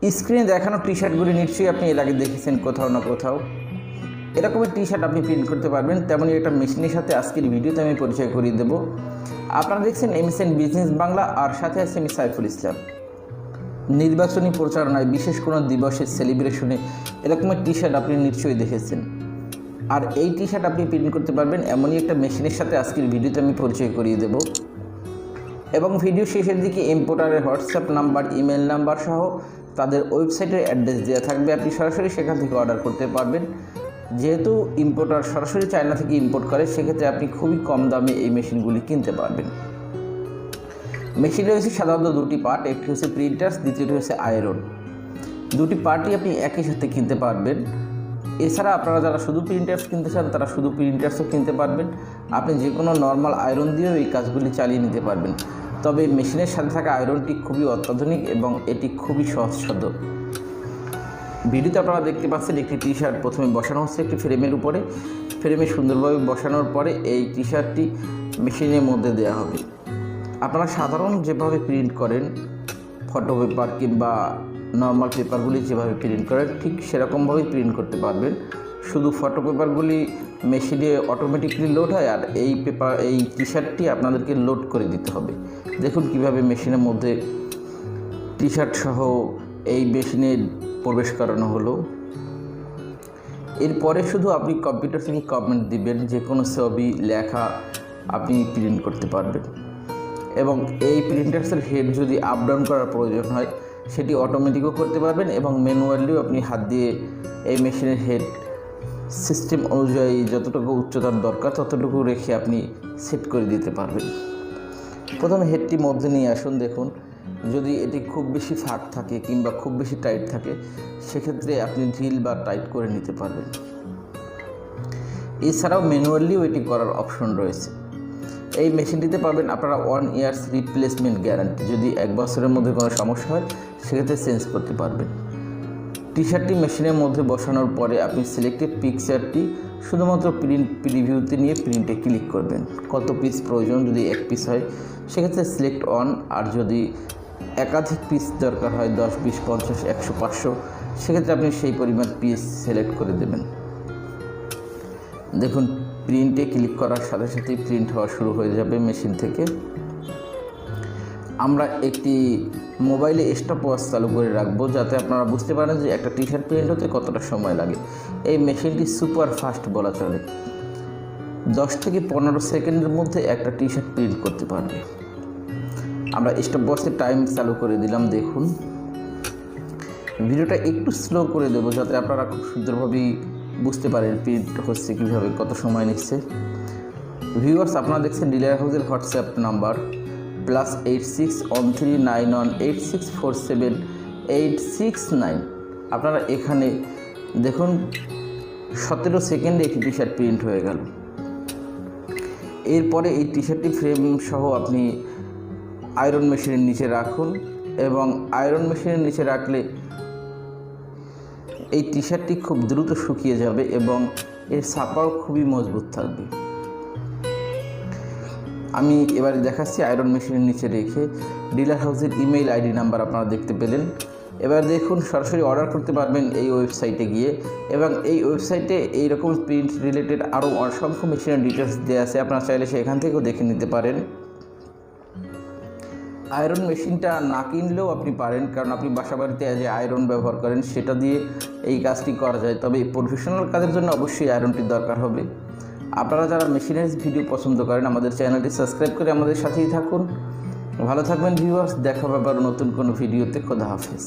স্ক্রিনে দেখানো টি শার্টগুলি নিশ্চয়ই আপনি এর আগে দেখেছেন কোথাও না কোথাও। এরকমের টি শার্ট আপনি প্রিন্ট করতে পারবেন, তেমনই একটা মেশিনের সাথে আজকের ভিডিওতে আমি পরিচয় করিয়ে দেব। আপনারা দেখছেন মেসিন বিজনেস বাংলা, আর সাথে আছে আমি সাইফুল ইসলাম। নির্বাচনী প্রচারণায় বিশেষ কোনো দিবসের সেলিব্রেশনে এরকমের টি শার্ট আপনি নিশ্চয়ই দেখেছেন, আর এই টি শার্ট আপনি প্রিন্ট করতে পারবেন এমনই একটা মেশিনের সাথে আজকের ভিডিওতে আমি পরিচয় করিয়ে দেব। এবং ভিডিও শেষের দিকে ইম্পোর্টারের হোয়াটসঅ্যাপ নাম্বার, ইমেল নাম্বার সহ তাদের ওয়েবসাইটের অ্যাড্রেস দেওয়া থাকবে, আপনি সরাসরি সেখান থেকে অর্ডার করতে পারবেন। যেহেতু ইম্পোর্টার সরাসরি চায়না থেকে ইম্পোর্ট করে, সেক্ষেত্রে আপনি খুবই কম দামে এই মেশিনগুলি কিনতে পারবেন। মেশিনে হচ্ছে সাধারণত দুটি পার্ট, একটি হচ্ছে প্রিন্টার্স, দ্বিতীয়টি হচ্ছে আয়রন। দুটি পার্টই আপনি একই সাথে কিনতে পারবেন। এছাড়া আপনারা যারা শুধু প্রিন্টার্স কিনতে চান তারা শুধু প্রিন্টার্সও কিনতে পারবেন। আপনি যে কোনো নর্মাল আয়রন দিয়েও এই কাজগুলি চালিয়ে নিতে পারবেন। তবে মেশিনের সাথে থাকা আয়রনটি খুবই অত্যাধুনিক এবং এটি খুবই সহজসাধ্য। ভিডিওতে আপনারা দেখতে পাচ্ছেন একটি টি শার্ট প্রথমে বসানো হচ্ছে একটি ফ্রেমের উপরে। ফ্রেমে সুন্দরভাবে বসানোর পরে এই টি শার্টটি মেশিনের মধ্যে দেওয়া হবে। আপনারা সাধারণ যেভাবে প্রিন্ট করেন, ফটো পেপার কিংবা নর্মাল পেপারগুলি যেভাবে প্রিন্ট করেন, ঠিক সেরকমভাবেই প্রিন্ট করতে পারবেন। শুধু ফটো পেপারগুলি মেশিনে অটোমেটিকলি লোড হয়, আর এই টি শার্টটি আপনাদেরকে লোড করে দিতে হবে। দেখুন কিভাবে মেশিনের মধ্যে টি শার্ট সহ এই মেশিনে প্রবেশ করানো হলো। এরপরে শুধু আপনি কম্পিউটার থেকে কমেন্ট দিবেন, যে কোনো ছবি, লেখা আপনি প্রিন্ট করতে পারবেন। এবং এই প্রিন্টার্সের হেড যদি আপ ডাউন করার প্রয়োজন হয়, সেটি অটোমেটিকও করতে পারবেন, এবং ম্যানুয়ালিও আপনি হাত দিয়ে এই মেশিনের হেড সিস্টেম অনুযায়ী যতটুকু উচ্চতার দরকার ততটুকু রেখে আপনি সেট করে দিতে পারবেন। প্রথমে হেডটি মধ্যে নিয়ে আসুন। দেখুন, যদি এটি খুব বেশি ফাঁক থাকে কিংবা খুব বেশি টাইট থাকে, সেক্ষেত্রে আপনি ঢিল বা টাইট করে নিতে পারবেন। এছাড়াও ম্যানুয়ালিও এটি করার অপশন রয়েছে। এই মেশিনটিতে পাবেন আপনারা 1 ইয়ার্স রিপ্লেসমেন্ট গ্যারান্টি। যদি 1 বছরের মধ্যে কোনো সমস্যা হয়, সেক্ষেত্রে চেঞ্জ করতে পারবেন। টি শার্টটি মেশিনের মধ্যে বসানোর পরে আপনি সিলেক্টেড পিকচারটি শুধুমাত্র প্রিন্ট প্রিভিউতে নিয়ে প্রিন্টে ক্লিক করবেন। কত পিস প্রয়োজন, যদি 1 পিস হয় সেক্ষেত্রে সিলেক্ট অন, আর যদি একাধিক পিস দরকার হয় 10, 20, 50, 100, 500, সেক্ষেত্রে আপনি সেই পরিমাণ পিস সিলেক্ট করে দেবেন। দেখুন, প্রিন্টে ক্লিক করার সাথে সাথেই প্রিন্ট হওয়া শুরু হয়ে যাবে মেশিন থেকে। আমরা একটি মোবাইলে স্টপ ওয়াচ চালু করে রাখবো, যাতে আপনারা বুঝতে পারেন যে একটা টি শার্ট প্রিন্ট হতে কতটা সময় লাগে। এই মেশিনটি সুপার ফাস্ট বলা চলে, 10 থেকে 15 সেকেন্ডের মধ্যে একটা টি শার্ট প্রিন্ট করতে পারবে। আমরা স্টপ ওয়াচের টাইম চালু করে দিলাম। দেখুন, ভিডিওটা একটু স্লো করে দেবো যাতে আপনারা খুব সুন্দরভাবেই বুঝতে পারেন প্রিন্ট হচ্ছে কীভাবে, কত সময় নিচ্ছে। ভিউয়ার্স, আপনারা দেখছেন ডিলার হাউসের হোয়াটসঅ্যাপ নাম্বার +8613918647 আপনারা এখানে দেখুন 17 সেকেন্ডে একটি টি শার্ট প্রিন্ট হয়ে গেল। এরপরে এই টি শার্টটি ফ্রেম সহ আপনি আয়রন মেশিনের নিচে রাখুন, এবং আয়রন মেশিনের নিচে রাখলে এই টি শার্টটি খুব দ্রুত শুকিয়ে যাবে এবং এর ছাপাও খুবই মজবুত থাকবে। আমি এবারে দেখাচ্ছি আয়রন মেশিনের নিচে রেখে। ডিলার হাউসের ইমেইল আইডি নাম্বার আপনারা দেখতে পেলেন। এবার দেখুন, সরাসরি অর্ডার করতে পারবেন এই ওয়েবসাইটে গিয়ে, এবং এই ওয়েবসাইটে এইরকম প্রিন্ট রিলেটেড আরও অসংখ্য মেশিনের ডিটেলস দেওয়া আছে, আপনারা চাইলে সেখান থেকেও দেখে নিতে পারেন। আয়রন মেশিনটা না কিনলেও আপনি পারেন, কারণ আপনি বাসা বাড়িতে যে আয়রন ব্যবহার করেন সেটা দিয়ে এই কাজটি করা যায়। তবে প্রফেশনাল কাজের জন্য অবশ্যই আয়রনটির দরকার হবে। আপনারা যারা মেশিনের ভিডিও পছন্দ করেন, আমাদের চ্যানেলটি সাবস্ক্রাইব করে আমাদের সাথেই থাকুন। ভালো থাকবেন ভিউয়ার্স, দেখা হবে আবার নতুন কোনো ভিডিওতে। খোদা হাফেজ।